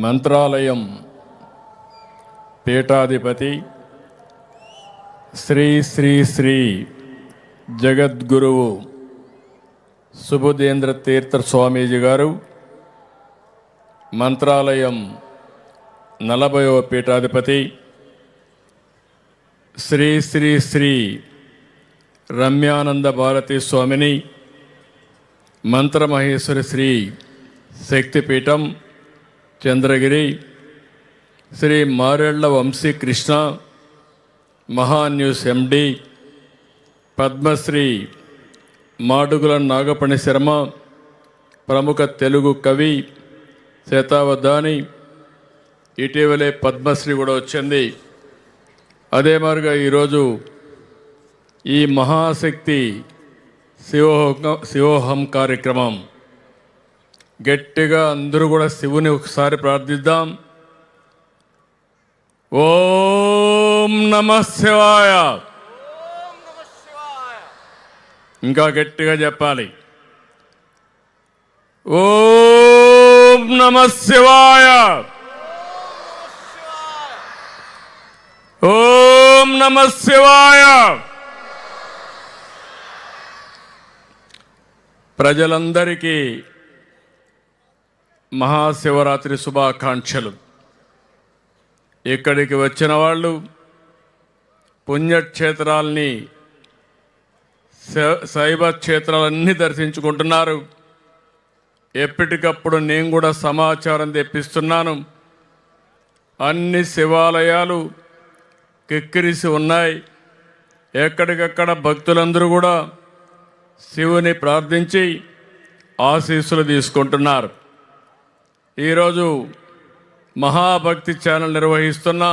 మంత్రాలయం పీఠాధిపతి శ్రీ శ్రీ శ్రీ జగద్గురువు సుబుధేంద్ర తీర్థ స్వామీజీ గారు మంత్రాలయం 40వ పీఠాధిపతి శ్రీ శ్రీ శ్రీ రమ్యానంద భారతి స్వామిని మంత్రమహేశ్వరి శ్రీ శక్తిపీఠం చంద్రగిరి శ్రీ మారెళ్ల వంశీ కృష్ణ మహాన్యూస్ ఎండి పద్మశ్రీ మాడుగుల నాగపణి శర్మ ప్రముఖ తెలుగు కవి శతావధాని ఇటీవలే పద్మశ్రీ కూడా వచ్చింది. అదే మాదిరిగా ఈరోజు ఈ మహాశక్తి శివోహం కార్యక్రమం గట్టిగా అందరూ కూడా శివుని ఒకసారి ప్రార్థిద్దాం. ఓం నమః శివాయ. ఇంకా గట్టిగా చెప్పాలి. ఓం నమః శివాయ. ఓం నమః శివాయ. ప్రజలందరికీ మహాశివరాత్రి శుభాకాంక్షలు. ఇక్కడికి వచ్చిన వాళ్ళు పుణ్యక్షేత్రాలని శైవ క్షేత్రాలన్నీ దర్శించుకుంటున్నారు. ఎప్పటికప్పుడు నేను కూడా సమాచారం తెప్పిస్తున్నాను. అన్ని శివాలయాలు కిక్కిరిసి ఉన్నాయి. ఎక్కడికక్కడ భక్తులందరూ కూడా శివుని ప్రార్థించి ఆశీస్సులు తీసుకుంటున్నారు. ఈరోజు మహాభక్తి ఛానల్ నిర్వహిస్తున్న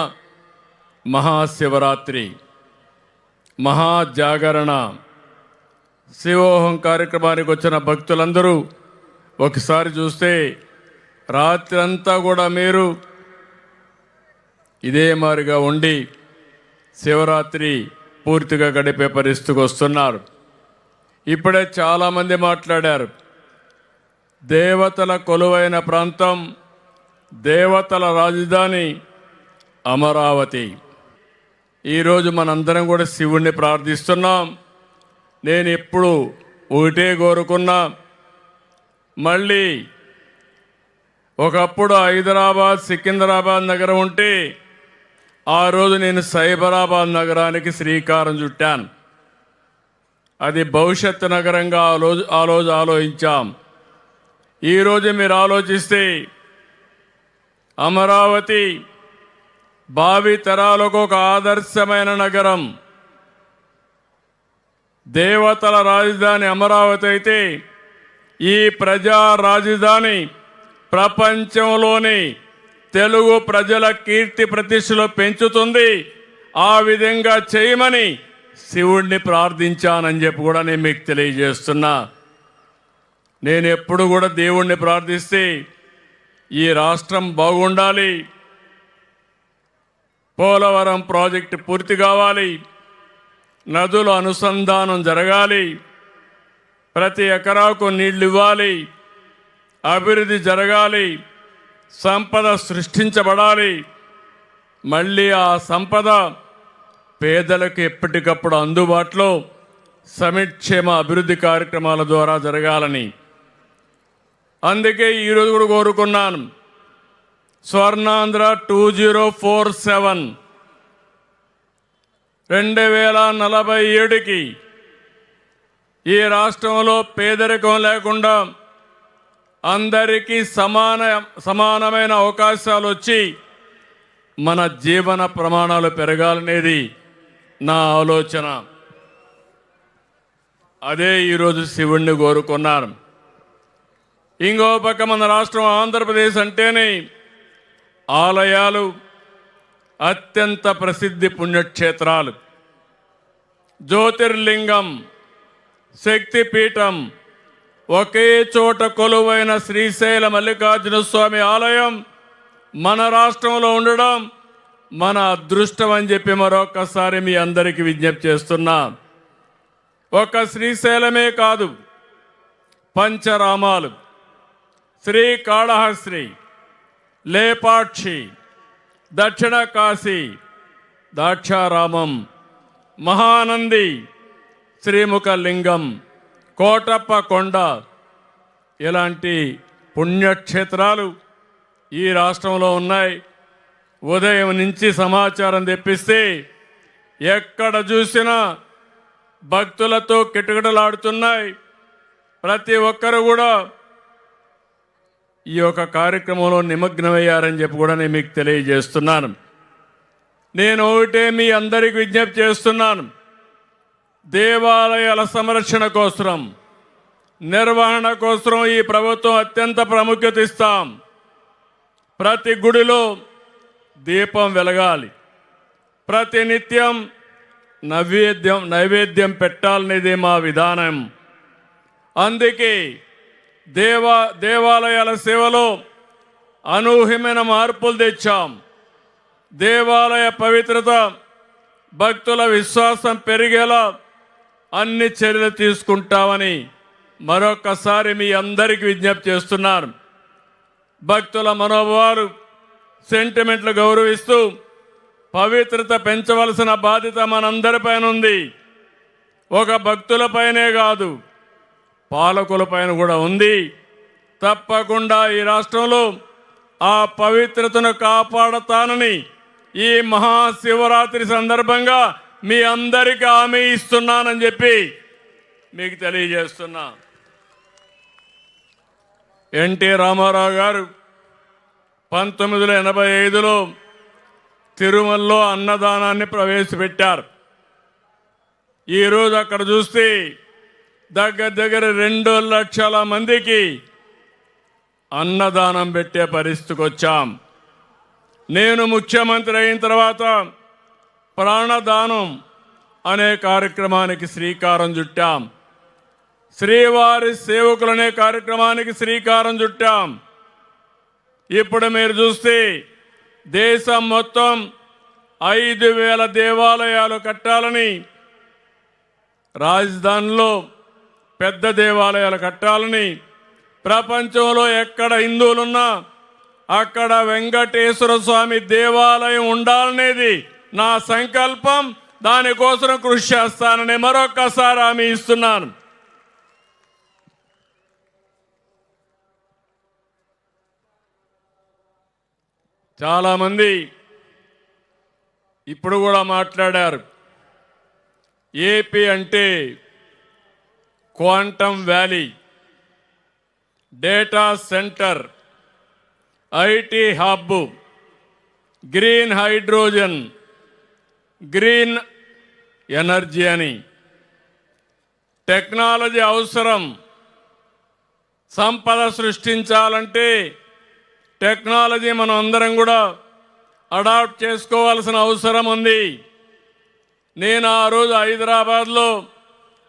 మహాశివరాత్రి మహాజాగరణ శివోహం కార్యక్రమానికి వచ్చిన భక్తులందరూ ఒకసారి చూస్తే రాత్రి అంతా కూడా మీరు ఇదే మాదిరిగా ఉండి శివరాత్రి పూర్తిగా గడిపే పరిస్థితికి వస్తున్నారు. ఇప్పుడే చాలామంది మాట్లాడారు. దేవతల కొలువైన ప్రాంతం, దేవతల రాజధాని అమరావతి. ఈరోజు మనందరం కూడా శివుణ్ణి ప్రార్థిస్తున్నాం. నేను ఎప్పుడు ఒకటే కోరుకున్నా, మళ్ళీ ఒకప్పుడు హైదరాబాద్ సికింద్రాబాద్ నగరం ఉంటే ఆ రోజు నేను సైబరాబాద్ నగరానికి శ్రీకారం చుట్టాను. అది భవిష్యత్తు నగరంగా ఆ రోజు ఆలోచించాం. ఈరోజు మీరు ఆలోచిస్తే అమరావతి భావి తరాలకు ఒక ఆదర్శమైన నగరం. దేవతల రాజధాని అమరావతి అయితే ఈ ప్రజా రాజధాని ప్రపంచంలోని తెలుగు ప్రజల కీర్తి ప్రతిష్టలు పెంచుతుంది. ఆ విధంగా చేయమని శివుణ్ణి ప్రార్థించానని చెప్పి కూడా నేను మీకు తెలియజేస్తున్నా. నేను ఎప్పుడు కూడా దేవుణ్ణి ప్రార్థిస్తే ఈ రాష్ట్రం బాగుండాలి, పోలవరం ప్రాజెక్టు పూర్తి కావాలి, నదుల అనుసంధానం జరగాలి, ప్రతి ఎకరాకు నీళ్లు ఇవ్వాలి, అభివృద్ధి జరగాలి, సంపద సృష్టించబడాలి. మళ్ళీ ఆ సంపద పేదలకు ఎప్పటికప్పుడు అందుబాటులో సమిక్షేమ అభివృద్ధి కార్యక్రమాల ద్వారా జరగాలని. అందుకే ఈరోజు కూడా కోరుకున్నాను, స్వర్ణాంధ్ర 2047 2047కి ఈ రాష్ట్రంలో పేదరికం లేకుండా అందరికీ సమానమైన అవకాశాలు వచ్చి మన జీవన ప్రమాణాలు పెరగాలనేది నా ఆలోచన. అదే ఈరోజు శివుణ్ణి కోరుకున్నాను. ఇంకో పక్క మన రాష్ట్రం ఆంధ్రప్రదేశ్ అంటేనే ఆలయాలు, అత్యంత ప్రసిద్ధి పుణ్యక్షేత్రాలు, జ్యోతిర్లింగం, శక్తిపీఠం, ఒకే చోట కొలువైన శ్రీశైల మల్లికార్జున స్వామి ఆలయం మన రాష్ట్రంలో ఉండడం మన అదృష్టం అని చెప్పి మరొకసారి మీ అందరికీ విజ్ఞప్తి చేస్తున్నా. ఒక శ్రీశైలమే కాదు, పంచరామాలు, శ్రీకాళహస్తి, లేపాక్షి, దక్షిణ కాశీ, దాక్షారామం, మహానంది, శ్రీముఖలింగం, కోటప్ప కొండ ఇలాంటి పుణ్యక్షేత్రాలు ఈ రాష్ట్రంలో ఉన్నాయి. ఉదయం నుంచి సమాచారం తెప్పిస్తే ఎక్కడ చూసినా భక్తులతో కిటకిటలాడుతున్నాయి. ప్రతి ఒక్కరు కూడా ఈ యొక్క కార్యక్రమంలో నిమగ్నమయ్యారని చెప్పి కూడా నేను మీకు తెలియజేస్తున్నాను. నేను ఒకటే మీ అందరికీ విజ్ఞప్తి చేస్తున్నాను. దేవాలయాల సంరక్షణ కోసం, నిర్వహణ కోసం ఈ ప్రభుత్వం అత్యంత ప్రాముఖ్యత ఇస్తాం. ప్రతి గుడిలో దీపం వెలగాలి, ప్రతి నిత్యం నైవేద్యం పెట్టాలనేది మా విధానం. అందుకే దేవాలయాల సేవలో అనూహ్యమైన మార్పులు తెచ్చాం. దేవాలయ పవిత్రత, భక్తుల విశ్వాసం పెరిగేలా అన్ని చర్యలు తీసుకుంటామని మరొకసారి మీ అందరికీ విజ్ఞప్తి చేస్తున్నాను. భక్తుల మనోభావాలు, సెంటిమెంట్లు గౌరవిస్తూ పవిత్రత పెంచవలసిన బాధ్యత మనందరిపైన ఉంది. ఒక భక్తులపైనే కాదు, పాలకులపైన కూడా ఉంది. తప్పకుండా ఈ రాష్ట్రంలో ఆ పవిత్రతను కాపాడతానని ఈ మహాశివరాత్రి సందర్భంగా మీ అందరికీ హామీ ఇస్తున్నానని చెప్పి మీకు తెలియజేస్తున్నా. ఎన్టీ రామారావు గారు 1985లో తిరుమలలో అన్నదానాన్ని ప్రవేశపెట్టారు. ఈరోజు అక్కడ చూస్తే దగ్గర 2 లక్షల మందికి అన్నదానం పెట్టే పరిస్థితికి వచ్చాం. నేను ముఖ్యమంత్రి అయిన తర్వాత ప్రాణదానం అనే కార్యక్రమానికి శ్రీకారం చుట్టాం. శ్రీవారి సేవకులనే కార్యక్రమానికి శ్రీకారం చుట్టాం. ఇప్పుడు మీరు చూస్తే దేశం మొత్తం 5,000 దేవాలయాలు కట్టాలని, రాజధానిలో పెద్ద దేవాలయాలు కట్టాలని, ప్రపంచంలో ఎక్కడ హిందువులున్నా అక్కడ వెంకటేశ్వర స్వామి దేవాలయం ఉండాలనేది నా సంకల్పం. దానికోసం కృషి చేస్తానని మరొక్కసారి హామీ ఇస్తున్నాను. చాలామంది ఇప్పుడు కూడా మాట్లాడారు. ఏపీ అంటే quantum valley, data centre, IT hub, green hydrogen, green energy అని. టెక్నాలజీ అవసరం. సంపద సృష్టించాలంటే టెక్నాలజీ మనం అందరం కూడా అడాప్ట్ చేసుకోవాల్సిన అవసరం ఉంది. నేను ఆ రోజు హైదరాబాద్లో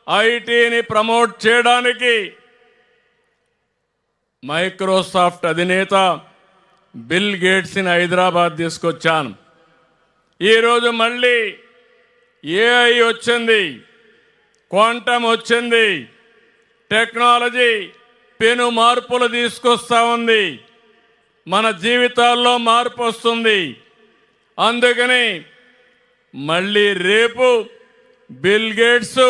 ఐటీని ప్రమోట్ చేయడానికి మైక్రోసాఫ్ట్ అధినేత బిల్ గేట్స్ని హైదరాబాద్ తీసుకొచ్చాను. ఈరోజు మళ్ళీ ఏఐ వచ్చింది, క్వాంటమ్ వచ్చింది, టెక్నాలజీ పెను మార్పులు తీసుకొస్తా ఉంది. మన జీవితాల్లో మార్పు వస్తుంది. అందుకని మళ్ళీ రేపు బిల్ గేట్స్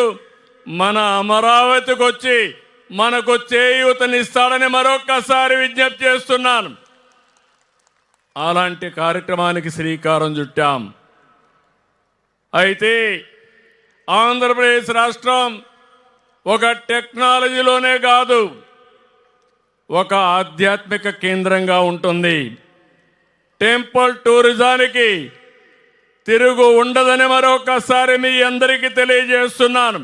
మన అమరావతికి వచ్చి మనకు చేయూతనిస్తాడని మరొక్కసారి విజ్ఞప్తి చేస్తున్నాను. అలాంటి కార్యక్రమానికి శ్రీకారం చుట్టాం. అయితే ఆంధ్రప్రదేశ్ రాష్ట్రం ఒక టెక్నాలజీలోనే కాదు, ఒక ఆధ్యాత్మిక కేంద్రంగా ఉంటుంది. టెంపుల్ టూరిజానికి తిరుగు ఉండదని మరొకసారి మీ అందరికీ తెలియజేస్తున్నాను.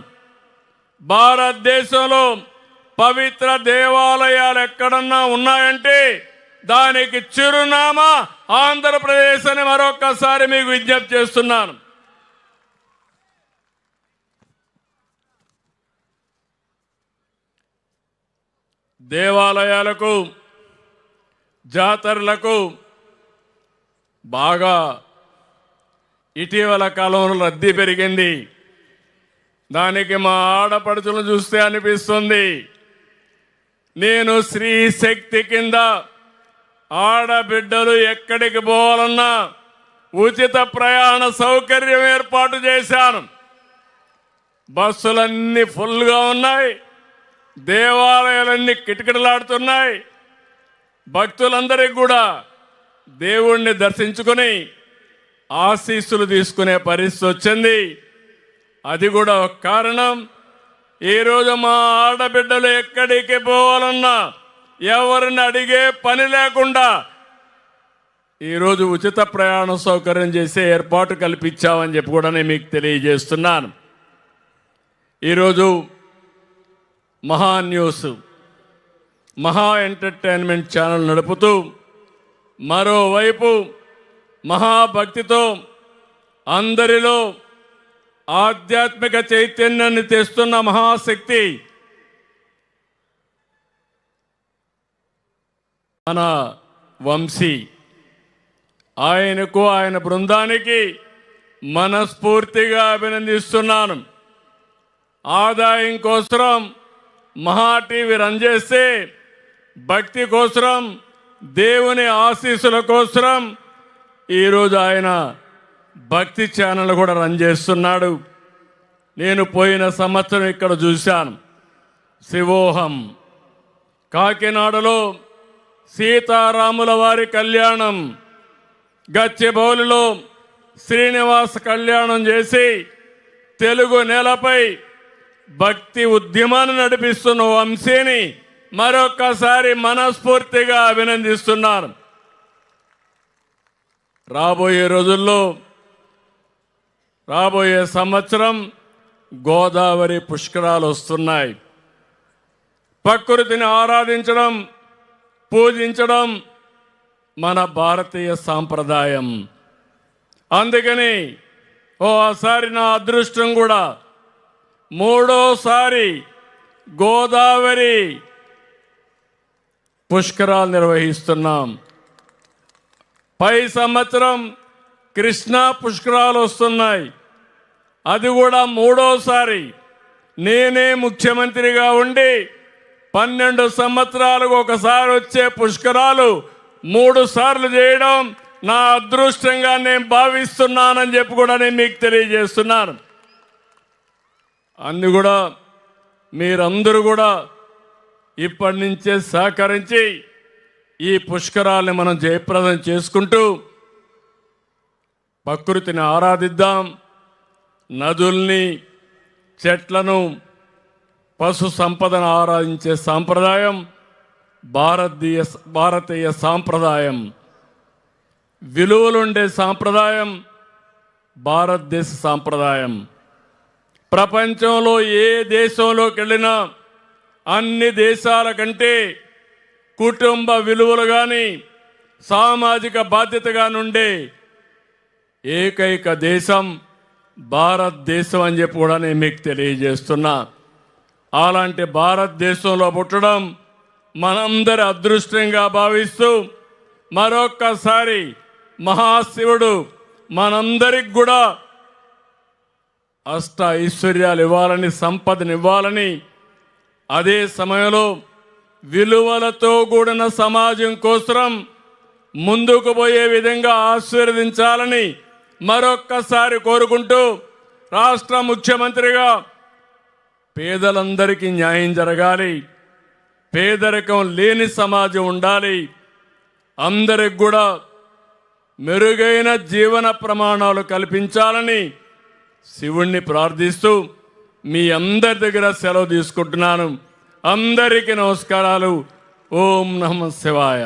భారతదేశంలో పవిత్ర దేవాలయాలు ఎక్కడన్నా ఉన్నాయంటే దానికి చిరునామా ఆంధ్రప్రదేశ్ అని మరొకసారి మీకు విజ్ఞప్తి చేస్తున్నాను. దేవాలయాలకు, జాతరలకు బాగా ఇటీవల కాలంలో రద్దీ పెరిగింది. దానికి మా ఆడపడుచులను చూస్తే అనిపిస్తుంది. నేను శ్రీ శక్తి కింద ఆడబిడ్డలు ఎక్కడికి పోవాలన్నా ఉచిత ప్రయాణ సౌకర్యం ఏర్పాటు చేశాను. బస్సులన్నీ ఫుల్గా ఉన్నాయి, దేవాలయాలన్నీ కిటకిటలాడుతున్నాయి. భక్తులందరికీ కూడా దేవుణ్ణి దర్శించుకుని ఆశీస్సులు తీసుకునే పరిస్థితి వచ్చింది. అది కూడా ఒక కారణం. ఈరోజు మా ఆడబిడ్డలు ఎక్కడికి పోవాలన్నా ఎవరిని అడిగే పని లేకుండా ఈరోజు ఉచిత ప్రయాణ సౌకర్యం చేసే ఏర్పాటు కల్పించామని చెప్పి కూడా నేను మీకు తెలియజేస్తున్నాను. ఈరోజు మహా న్యూస్, మహా ఎంటర్టైన్మెంట్ ఛానల్ నడుపుతూ మరోవైపు మహాభక్తితో అందరిలో ఆధ్యాత్మిక చైతన్యాన్ని తెస్తున్న మహాశక్తి మన వంశీ. ఆయనకు ఆయన బృందానికి మనస్ఫూర్తిగా అభినందిస్తున్నాను. ఆదాయం కోసం మహా టీవీ రన్ చేస్తే భక్తి కోసం, దేవుని ఆశీస్సుల కోసం ఈరోజు ఆయన భక్తి ఛానల్ కూడా రన్ చేస్తున్నాడు. నేను పోయిన సంవత్సరం ఇక్కడ చూశాను. శివోహం కాకినాడలో సీతారాముల వారి కళ్యాణం, గచ్చిబౌలిలో శ్రీనివాస కళ్యాణం చేసి తెలుగు నేలపై భక్తి ఉద్యమాన్ని నడిపిస్తున్న వంశీని మరొక్కసారి మనస్ఫూర్తిగా అభినందిస్తున్నాను. రాబోయే రోజుల్లో, రాబోయే సంవత్సరం గోదావరి పుష్కరాలు వస్తున్నాయి. ప్రకృతిని ఆరాధించడం, పూజించడం మన భారతీయ సాంప్రదాయం. అందుకని ఓసారి నా అదృష్టం కూడా మూడోసారి గోదావరి పుష్కరాలు నిర్వహిస్తున్నాం. పై సంవత్సరం కృష్ణా పుష్కరాలు వస్తున్నాయి. అది కూడా మూడోసారి. నేనే ముఖ్యమంత్రిగా ఉండి 12 సంవత్సరాలకు ఒకసారి వచ్చే పుష్కరాలు 3 సార్లు చేయడం నా అదృష్టంగా నేను భావిస్తున్నానని చెప్పి కూడా నేను మీకు తెలియజేస్తున్నాను. అన్ని కూడా మీరందరూ కూడా ఇప్పటి నుంచే సహకరించి ఈ పుష్కరాల్ని మనం జయప్రదం చేసుకుంటూ ప్రకృతిని ఆరాధిద్దాం. నదుల్ని, చెట్లను, పశు సంపదను ఆరాధించే సాంప్రదాయం భారతీయ సాంప్రదాయం. విలువలుండే సాంప్రదాయం భారతదేశ సాంప్రదాయం. ప్రపంచంలో ఏ దేశంలోకి వెళ్ళినా అన్ని దేశాల కంటే కుటుంబ విలువలు కానీ, సామాజిక బాధ్యత కానీ ఉండే ఏకైక దేశం భారతదేశం అని చెప్పి కూడా నేను మీకు తెలియజేస్తున్నా. అలాంటి భారతదేశంలో పుట్టడం మనందరి అదృష్టంగా భావిస్తూ మరొక్కసారి మహాశివుడు మనందరికి కూడా అష్ట ఐశ్వర్యాలు ఇవ్వాలని, సంపదనివ్వాలని, అదే సమయంలో విలువలతో కూడిన సమాజం కోసం ముందుకు పోయే విధంగా ఆశీర్వదించాలని మరొక్కసారి కోరుకుంటూ, రాష్ట్ర ముఖ్యమంత్రిగా పేదలందరికీ న్యాయం జరగాలి, పేదరికం లేని సమాజం ఉండాలి, అందరికి కూడా మెరుగైన జీవన ప్రమాణాలు కల్పించాలని శివుణ్ణి ప్రార్థిస్తూ మీ అందరి దగ్గర సెలవు తీసుకుంటున్నాను. అందరికీ నమస్కారాలు. ఓం నమః శివాయ.